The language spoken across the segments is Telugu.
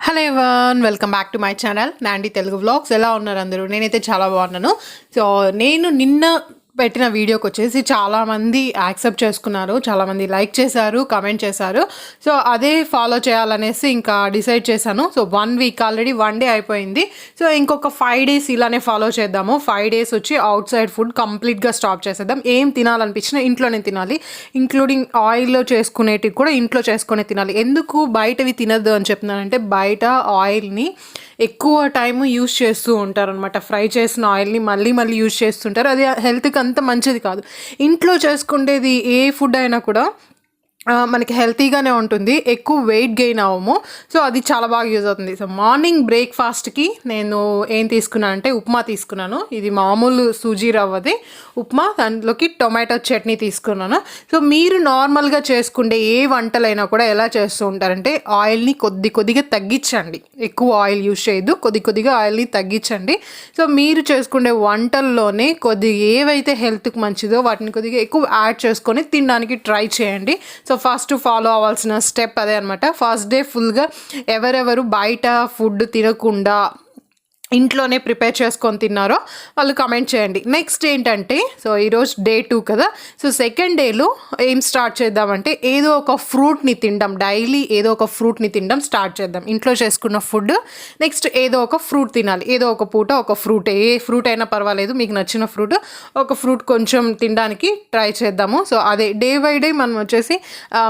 Hello everyone, welcome back to my channel Nandi Telugu vlogs. ఎలా ఉన్నారు అందరూ? నేనైతే చాలా బాగున్నాను. సో నేను నిన్న పెట్టిన వీడియోకి వచ్చేసి చాలామంది యాక్సెప్ట్ చేసుకున్నారు, చాలామంది లైక్ చేశారు, కమెంట్ చేశారు. సో అదే ఫాలో చేయాలనేసి ఇంకా డిసైడ్ చేశాను. సో 1 వీక్ ఆల్రెడీ 1 డే అయిపోయింది. సో ఇంకొక 5 డేస్ ఇలానే ఫాలో చేద్దాము. 5 డేస్ వచ్చి అవుట్ సైడ్ ఫుడ్ కంప్లీట్గా స్టాప్ చేసేద్దాం. ఏం తినాలనిపించినా ఇంట్లోనే తినాలి, ఇంక్లూడింగ్ ఆయిల్లో చేసుకునేటివి కూడా ఇంట్లో చేసుకునే తినాలి. ఎందుకు బయటవి తినద్దు అని చెప్తున్నానంటే, బయట ఆయిల్ని ఎక్కువ టైము యూజ్ చేస్తూ ఉంటారు అనమాట. ఫ్రై చేసిన ఆయిల్ని మళ్ళీ మళ్ళీ యూజ్ చేస్తుంటారు. అది హెల్త్కి అంత మంచిది కాదు. ఇంట్లో చేసుకునేది ఏ ఫుడ్ అయినా కూడా మనకి హెల్తీగానే ఉంటుంది, ఎక్కువ వెయిట్ గెయిన్ అవ్వము. సో అది చాలా బాగా యూజ్ అవుతుంది. సో మార్నింగ్ బ్రేక్ఫాస్ట్కి నేను ఏం తీసుకున్నాను అంటే ఉప్మా తీసుకున్నాను. ఇది మామూలు సూజీ రవ్వది ఉప్మా, దాంట్లోకి టొమాటో చట్నీ తీసుకున్నాను. సో మీరు నార్మల్గా చేసుకుంటే ఏ వంటలైనా కూడా ఎలా చేస్తూ ఉంటారంటే, ఆయిల్ని కొద్దిగా తగ్గించండి. ఎక్కువ ఆయిల్ యూజ్ చేయొద్దు, కొద్దిగా ఆయిల్ని తగ్గించండి. సో మీరు చేసుకునే వంటల్లోనే ఏవైతే హెల్త్కి మంచిదో వాటిని కొద్దిగా ఎక్కువ యాడ్ చేసుకొని తినడానికి ట్రై చేయండి. సో ఫస్ట్ ఫాలో అవ్వాల్సిన స్టెప్ అదే అనమాట. ఫస్ట్ డే ఫుల్గా ఎవరెవరు బయట ఫుడ్ తినకుండా ఇంట్లోనే ప్రిపేర్ చేసుకొని తిన్నారో వాళ్ళు కమెంట్ చేయండి. నెక్స్ట్ ఏంటంటే, సో ఈరోజు డే 2 కదా. సో సెకండ్ డేలో ఏం స్టార్ట్ చేద్దామంటే, ఏదో ఒక ఫ్రూట్ని తినడం, డైలీ ఏదో ఒక ఫ్రూట్ని తినడం స్టార్ట్ చేద్దాం. ఇంట్లో చేసుకున్న ఫుడ్ నెక్స్ట్ ఏదో ఒక ఫ్రూట్ తినాలి. ఏదో ఒక పూట ఒక ఫ్రూట్, ఏ ఫ్రూట్ అయినా పర్వాలేదు, మీకు నచ్చిన ఫ్రూట్ ఒక ఫ్రూట్ కొంచెం తినడానికి ట్రై చేద్దాము. సో అదే డే బై డే మనం వచ్చేసి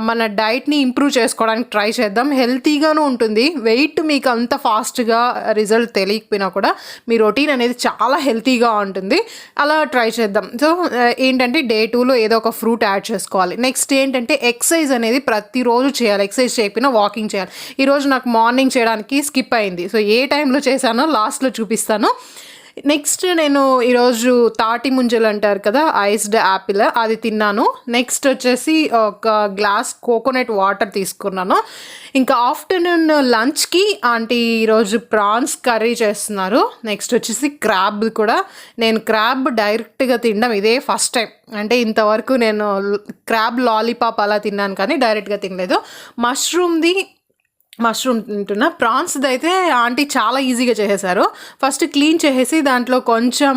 మన డైట్ని ఇంప్రూవ్ చేసుకోవడానికి ట్రై చేద్దాం. హెల్తీగాను ఉంటుంది. వెయిట్ మీకు అంత ఫాస్ట్గా రిజల్ట్ తెలియకపోయినా కూడా మీ రొటీన్ అనేది చాలా హెల్తీగా ఉంటుంది. అలా ట్రై చేద్దాం. సో ఏంటంటే డే 2లో ఏదో ఒక ఫ్రూట్ యాడ్ చేసుకోవాలి. నెక్స్ట్ ఏంటంటే ఎక్సర్సైజ్ అనేది ప్రతిరోజు చేయాలి. ఎక్సర్సైజ్ చేయకపోయినా వాకింగ్ చేయాలి. ఈరోజు నాకు మార్నింగ్ చేయడానికి స్కిప్ అయింది. సో ఏ టైంలో చేశానో లాస్ట్లో చూపిస్తాను. నెక్స్ట్ నేను ఈరోజు తాటి ముంజలు అంటారు కదా, ఐస్డ్ యాపిల్, అది తిన్నాను. నెక్స్ట్ వచ్చేసి ఒక గ్లాస్ కోకోనట్ వాటర్ తీసుకున్నాను. ఇంకా ఆఫ్టర్నూన్ లంచ్కి ఆంటీ ఈరోజు ప్రాన్స్ కర్రీ చేస్తున్నారు. నెక్స్ట్ వచ్చేసి క్రాబ్ కూడా. నేను క్రాబ్ డైరెక్ట్గా తినడం ఇదే ఫస్ట్ టైం. అంటే ఇంతవరకు నేను క్రాబ్ లాలీపాప్ అలా తిన్నాను కానీ డైరెక్ట్గా తినలేదు. మష్రూమ్ తింటున్నా. ప్రాన్స్ది అయితే ఆంటీ చాలా ఈజీగా చేసేసారు. ఫస్ట్ క్లీన్ చేసేసి దాంట్లో కొంచెం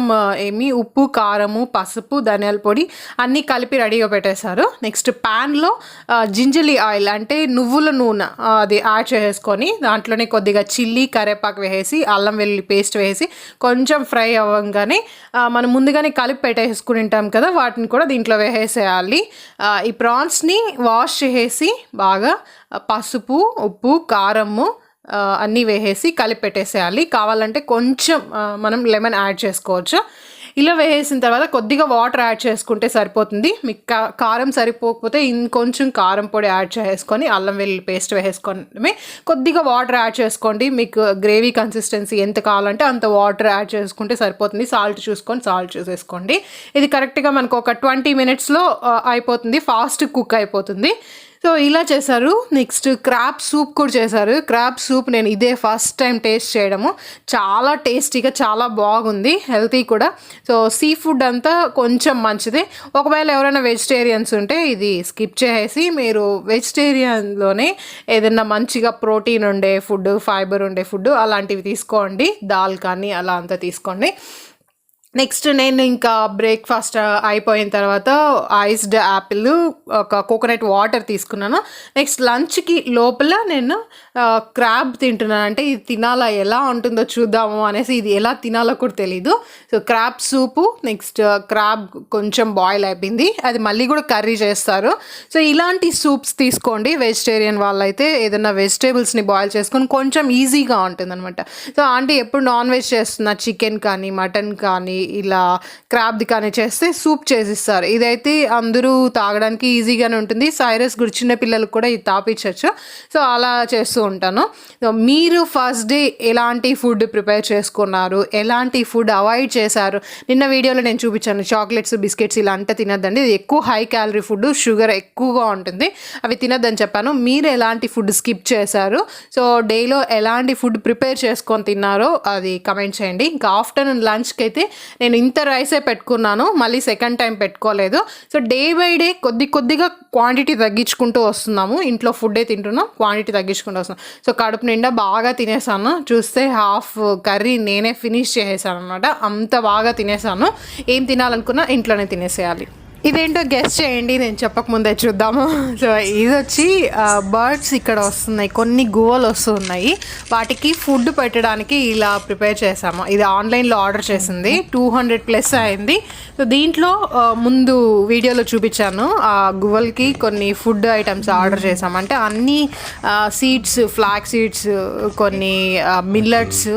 ఉప్పు, కారము, పసుపు, ధనియాల పొడి అన్నీ కలిపి రెడీగా పెట్టేశారు. నెక్స్ట్ ప్యాన్లో జింజలీ ఆయిల్ అంటే నువ్వుల నూనె అది యాడ్ చేసేసుకొని దాంట్లోనే కొద్దిగా చిల్లీ, కరివేపాకు వేసేసి అల్లం వెల్లుల్లి పేస్ట్ వేసి కొంచెం ఫ్రై అవ్వగానే మనం ముందుగానే కలిపి పెట్టేసుకుని ఉంటాం కదా, వాటిని కూడా దీంట్లో వేసేయాలి. ఈ ప్రాన్స్ని వాష్ చేసేసి బాగా పసుపు, ఉప్పు, కారము అన్నీ వేసేసి కలిపి పెట్టేసేయాలి. కావాలంటే కొంచెం మనం లెమన్ యాడ్ చేసుకోవచ్చు. ఇలా వేసేసిన తర్వాత కొద్దిగా వాటర్ యాడ్ చేసుకుంటే సరిపోతుంది. మీకు కారం సరిపోకపోతే ఇంకొంచెం కారం పొడి యాడ్ చేసుకొని అల్లం వెల్లుల్లి పేస్ట్ వేసేసుకొని కొద్దిగా వాటర్ యాడ్ చేసుకోండి. మీకు గ్రేవీ కన్సిస్టెన్సీ ఎంత కావాలంటే అంత వాటర్ యాడ్ చేసుకుంటే సరిపోతుంది. సాల్ట్ చూసుకొని సాల్ట్ చూసేసుకోండి. ఇది కరెక్ట్గా మనకు ఒక 20 మినిట్స్లో అయిపోతుంది. ఫాస్ట్ కుక్ అయిపోతుంది. సో ఇలా చేశారు. నెక్స్ట్ క్రాబ్ సూప్ కూడా చేశారు. క్రాబ్ సూప్ నేను ఇదే ఫస్ట్ టైం టేస్ట్ చేయడము. చాలా టేస్టీగా, చాలా బాగుంది, హెల్తీ కూడా. సో సీ ఫుడ్ అంతా కొంచెం మంచిదే. ఒకవేళ ఎవరైనా వెజిటేరియన్స్ ఉంటే ఇది స్కిప్ చేసేసి మీరు వెజిటేరియన్లోనే ఏదైనా మంచిగా ప్రోటీన్ ఉండే ఫుడ్, ఫైబర్ ఉండే ఫుడ్ అలాంటివి తీసుకోండి. దాల్ కానీ అలా అంతా తీసుకోండి. నెక్స్ట్ నేను ఇంకా బ్రేక్ఫాస్ట్ అయిపోయిన తర్వాత ఐస్డ్ యాపిల్, ఒక కోకోనట్ వాటర్ తీసుకున్నాను. నెక్స్ట్ లంచ్కి లోపల నేను క్రాబ్ తింటున్నాను. అంటే ఇది తినాలా, ఎలా ఉంటుందో చూద్దాము అనేసి. ఇది ఎలా తినాలో కూడా తెలీదు. సో క్రాబ్ సూపు, నెక్స్ట్ క్రాబ్ కొంచెం బాయిల్ అయిపోయింది, అది మళ్ళీ కూడా కర్రీ చేస్తారు. సో ఇలాంటి సూప్స్ తీసుకోండి. వెజిటేరియన్ వాళ్ళైతే ఏదైనా వెజిటేబుల్స్ని బాయిల్ చేసుకొని కొంచెం ఈజీగా ఉంటుంది అనమాట. సో ఆంటీ ఎప్పుడు నాన్ వెజ్ చేస్తున్నా, చికెన్ కానీ మటన్ కానీ ఇలా క్రాబ్ది కానీ చేస్తే సూప్ చేసిస్తారు. ఇదైతే అందరూ తాగడానికి ఈజీగానే ఉంటుంది. సైరస్ కూడా చిన్న పిల్లలకు కూడా ఇది తాపించవచ్చు. సో అలా చేస్తూ ఉంటాను. సో మీరు ఫస్ట్ డే ఎలాంటి ఫుడ్ ప్రిపేర్ చేసుకున్నారు, ఎలాంటి ఫుడ్ అవాయిడ్ చేశారు? నిన్న వీడియోలో నేను చూపించాను, చాక్లెట్స్, బిస్కెట్స్ ఇలా అంటే తినద్దండి, ఇది ఎక్కువ హై క్యాలరీ ఫుడ్, షుగర్ ఎక్కువగా ఉంటుంది, అవి తినద్దని చెప్పాను. మీరు ఎలాంటి ఫుడ్ స్కిప్ చేశారు, సో డేలో ఎలాంటి ఫుడ్ ప్రిపేర్ చేసుకొని తిన్నారో అది కమెంట్ చేయండి. ఇంకా ఆఫ్టర్నూన్ లంచ్కి అయితే నేను ఇంత రైసే పెట్టుకున్నాను, మళ్ళీ సెకండ్ టైం పెట్టుకోలేదు. సో డే బై డే కొద్దిగా క్వాంటిటీ తగ్గించుకుంటూ వస్తున్నాము. ఇంట్లో ఫుడ్డే తింటున్నాం, క్వాంటిటీ తగ్గించుకుంటూ వస్తున్నాం. సో కడుపు నిండా బాగా తినేసాను. చూస్తే హాఫ్ కర్రీ నేనే ఫినిష్ చేసేసాను అనమాట. అంత బాగా తినేసాను. ఏం తినాలనుకున్నా ఇంట్లోనే తినేసేయాలి. ఇదేంటో గెస్ట్ చేయండి, నేను చెప్పకముందే చూద్దాము. సో ఇది వచ్చి బర్డ్స్ ఇక్కడ వస్తున్నాయి, కొన్ని గువ్వలు వస్తున్నాయి. వాటికి ఫుడ్ పెట్టడానికి ఇలా ప్రిపేర్ చేసాము. ఇది ఆన్లైన్లో ఆర్డర్ చేసింది, 200+ అయింది. సో దీంట్లో ముందు వీడియోలో చూపించాను, ఆ గువ్వలకి కొన్ని ఫుడ్ ఐటమ్స్ ఆర్డర్ చేసాము. అంటే అన్ని సీడ్స్, ఫ్లాక్ సీడ్స్, కొన్ని మిల్లెట్స్,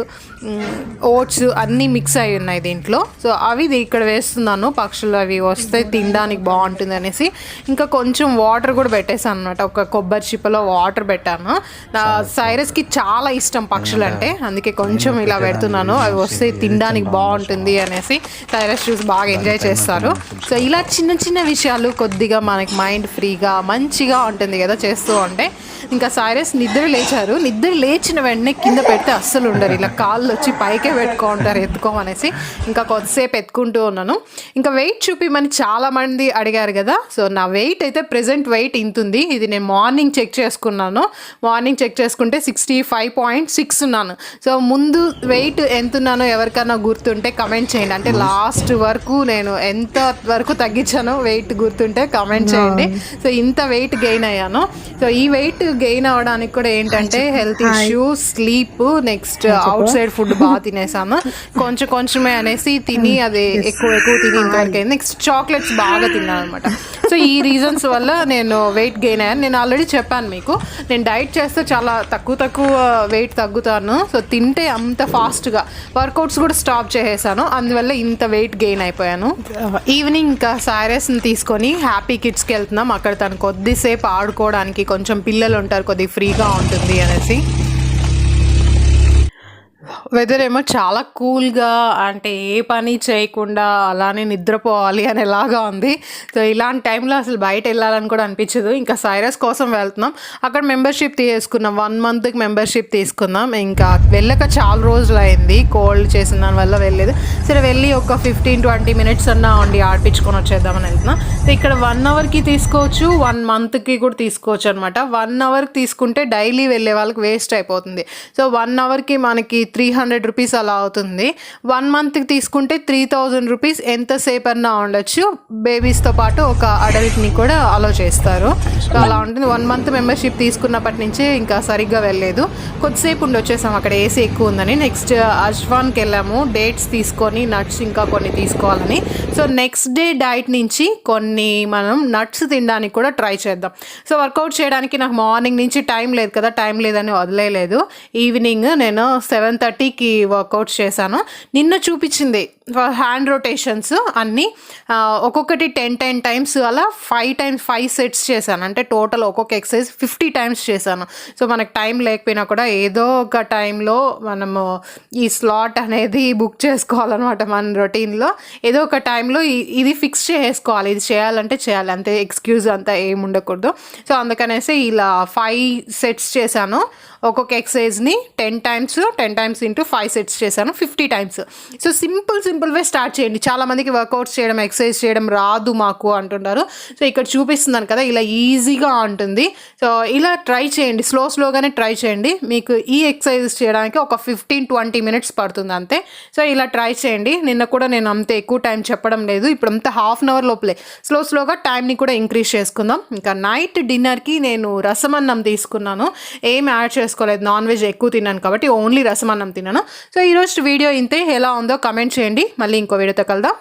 ఓట్స్ అన్నీ మిక్స్ అయి ఉన్నాయి దీంట్లో. సో అవి ఇక్కడ వేస్తున్నాను, పక్షులు అవి వస్తే తినడానికి బాగుంటుంది అనేసి. ఇంకా కొంచెం వాటర్ కూడా పెట్టేసాను అనమాట, ఒక కొబ్బరి చిప్పలో వాటర్ పెట్టాను. నా సైరస్కి చాలా ఇష్టం పక్షులు అంటే, అందుకే కొంచెం ఇలా పెడుతున్నాను, అవి వస్తే తినడానికి బాగుంటుంది అనేసి. సైరస్ చూసి బాగా ఎంజాయ్ చేస్తారు. సో ఇలా చిన్న విషయాలు కొద్దిగా మనకి మైండ్ ఫ్రీగా మంచిగా ఉంటుంది కదా చేస్తూ ఉంటే. ఇంకా సైరస్ నిద్ర లేచారు, నిద్ర లేచిన వెంటనే కింద పెడితే అస్సలు ఉండరు, ఇలా కాళ్ళు వచ్చి పైకే పెట్టుకుంటారు ఎత్తుకోమనేసి. ఇంకా కొద్దిసేపు ఎత్తుకుంటూ ఉన్నాను. ఇంకా వెయిట్ చూపిమని చాలామంది అడిగారు కదా. సో నా వెయిట్ అయితే ప్రెజెంట్ వెయిట్ ఇంతుంది. ఇది నేను మార్నింగ్ చెక్ చేసుకున్నాను. మార్నింగ్ చెక్ చేసుకుంటే 65.6 ఉన్నాను. సో ముందు వెయిట్ ఎంత ఉన్నానో ఎవరికైనా గుర్తుంటే కమెంట్ చేయండి. అంటే లాస్ట్ వరకు నేను ఎంత వరకు తగ్గించానో వెయిట్ గుర్తుంటే కమెంట్ చేయండి. సో ఇంత వెయిట్ గెయిన్ అయ్యాను. సో ఈ వెయిట్ గెయిన్ అవ్వడానికి కూడా ఏంటంటే health issues, sleep, next out side food బాగా తినేసాను. కొంచెమే అనేసి తిని అది ఎక్కువ తిని ఇంతవరకు అయింది. నెక్స్ట్ చాక్లెట్స్ బాగా తిన్నాను అనమాట. సో ఈ రీజన్స్ వల్ల నేను వెయిట్ గెయిన్ అయ్యాను. నేను ఆల్రెడీ చెప్పాను మీకు, నేను డైట్ చేస్తే చాలా తక్కువ వెయిట్ తగ్గుతాను. సో తింటే అంత ఫాస్ట్గా వర్కౌట్స్ కూడా స్టాప్ చేసేసాను, అందువల్ల ఇంత వెయిట్ గెయిన్ అయిపోయాను. ఈవినింగ్ ఇంకా సైరస్ని తీసుకొని హ్యాపీ కిడ్స్కి వెళ్తున్నాం. అక్కడ తను కొద్దిసేపు ఆడుకోవడానికి, కొంచెం పిల్లలు ఉంటారు, కొద్దిగా ఫ్రీగా ఉంటుంది అనేసి. వెదర్ ఏమో చాలా కూల్గా, అంటే ఏ పని చేయకుండా అలానే నిద్రపోవాలి అనేలాగా ఉంది. సో ఇలాంటి టైంలో అసలు బయట వెళ్ళాలని కూడా అనిపించదు. ఇంకా సైరస్ కోసం వెళ్తున్నాం. అక్కడ మెంబర్షిప్ తీసుకున్నాం, 1 monthకి మెంబర్షిప్ తీసుకున్నాం. ఇంకా వెళ్ళక చాలా రోజులు అయింది, కోల్డ్ చేసిన దానివల్ల వెళ్ళలేదు. సరే వెళ్ళి ఒక 15-20 minutes అన్నా ఉండి ఆడిపించుకొని వచ్చేద్దామని వెళ్తున్నాం. సో ఇక్కడ 1 hourకి తీసుకోవచ్చు, 1 monthకి కూడా తీసుకోవచ్చు అనమాట. 1 hourకి తీసుకుంటే డైలీ వెళ్ళే వాళ్ళకి వేస్ట్ అయిపోతుంది. సో 1 hourకి మనకి 300 rupees అలా అవుతుంది. 1 monthకి తీసుకుంటే 3000 rupees ఎంతసేపు అన్నా ఉండొచ్చు. బేబీస్తో పాటు ఒక అడల్ట్ని కూడా అలో చేస్తారు. సో అలా ఉంటుంది. 1 month మెంబర్షిప్ తీసుకున్నప్పటి నుంచే ఇంకా సరిగ్గా వెళ్ళలేదు. కొద్దిసేపు ఉండి వచ్చేసాం, అక్కడ ఏసీ ఎక్కువ ఉందని. నెక్స్ట్ అజ్వాన్కి వెళ్ళాము, డేట్స్ తీసుకొని నట్స్ ఇంకా కొన్ని తీసుకోవాలని. సో నెక్స్ట్ డే డైట్ నుంచి కొన్ని మనం నట్స్ తినడానికి కూడా ట్రై చేద్దాం. సో వర్కౌట్ చేయడానికి నాకు మార్నింగ్ నుంచి టైం లేదు కదా, టైం లేదని వదిలేయలేదు. ఈవినింగ్ నేను 7:30కి వర్కౌట్స్ చేశాను. నిన్న చూపించింది హ్యాండ్ రొటేషన్స్ అన్నీ ఒక్కొక్కటి 10 times అలా 5 sets చేశాను. అంటే టోటల్ ఒక్కొక్క ఎక్సర్సైజ్ 50 times చేశాను. సో మనకు టైం లేకపోయినా కూడా ఏదో ఒక టైంలో మనము ఈ స్లాట్ అనేది బుక్ చేసుకోవాలన్నమాట. మన రొటీన్లో ఏదో ఒక టైంలో ఇది ఫిక్స్ చేసుకోవాలి, ఇది చేయాలంటే చేయాలి, అంతే, ఎక్స్క్యూజ్ అంతా ఏమి ఉండకూడదు. సో అందుకనేసి ఇలా 5 sets చేశాను. ఒక్కొక్క ఎక్సర్సైజ్ని 10 times ఇంటూ 5 sets చేశాను, 50 times. So simple way start చేయండి. చాలామందికి వర్కౌట్స్ చేయడం, ఎక్సర్సైజ్ చేయడం రాదు మాకు అంటున్నారు. సో ఇక్కడ చూపిస్తున్నాను కదా, ఇలా ఈజీగా ఉంటుంది. సో ఇలా ట్రై చేయండి, స్లోగానే ట్రై చేయండి. మీకు ఈ ఎక్సర్సైజెస్ చేయడానికి ఒక 15-20 minutes పడుతుంది అంతే. సో ఇలా ట్రై చేయండి. నిన్న కూడా నేను అంత ఎక్కువ టైం చెప్పడం లేదు, ఇప్పుడు అంతా ½ hour లోపలే స్లోగా టైంని కూడా ఇంక్రీజ్ చేసుకుందాం. ఇంకా నైట్ డిన్నర్కి నేను రసమన్నం తీసుకున్నాను, ఏం యాడ్ చేసుకోలేదు. నాన్ వెజ్ ఎక్కువ తిన్నాను కాబట్టి ఓన్లీ రసమన్నం తిన్నాను. సో ఈరోజు వీడియో ఇంతే. ఎలా ఉందో కమెంట్ చేయండి. మళ్ళీ ఇంకో వీడియోతో కలుద్దాం.